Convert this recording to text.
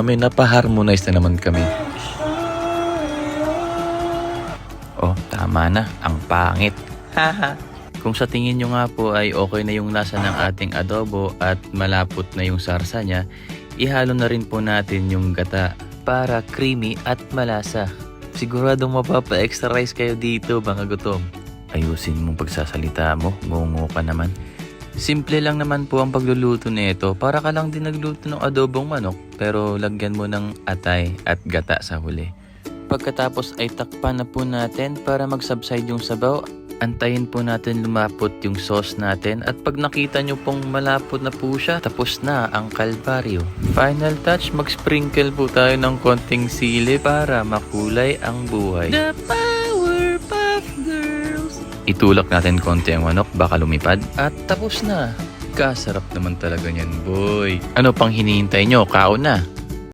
May napa-harmonize na naman kami. Oh, tama na. Ang pangit. Haha. Kung sa tingin nyo nga po ay okay na yung lasa ng ating adobo at malapot na yung sarsa niya, ihalo na rin po natin yung gata para creamy at malasa. Siguradong mapapa-extra rice kayo dito, mga gutom. Ayusin mong pagsasalita mo, ngungo ka naman. Simple lang naman po ang pagluluto nito. Para ka lang din nagluto ng adobong manok, pero lagyan mo ng atay at gata sa huli. Pagkatapos ay takpan na po natin para mag-subside yung sabaw. Antayin po natin lumapot yung sauce natin at pag nakita nyo pong malapot na po siya, tapos na ang kalbaryo. Final touch, mag-sprinkle po tayo ng konting sili para makulay ang buhay. The Powerpuff Girls! Itulak natin konti ang manok, baka lumipad. At tapos na. Kasarap naman talaga niyan, boy. Ano pang hinihintay nyo? Kaon na!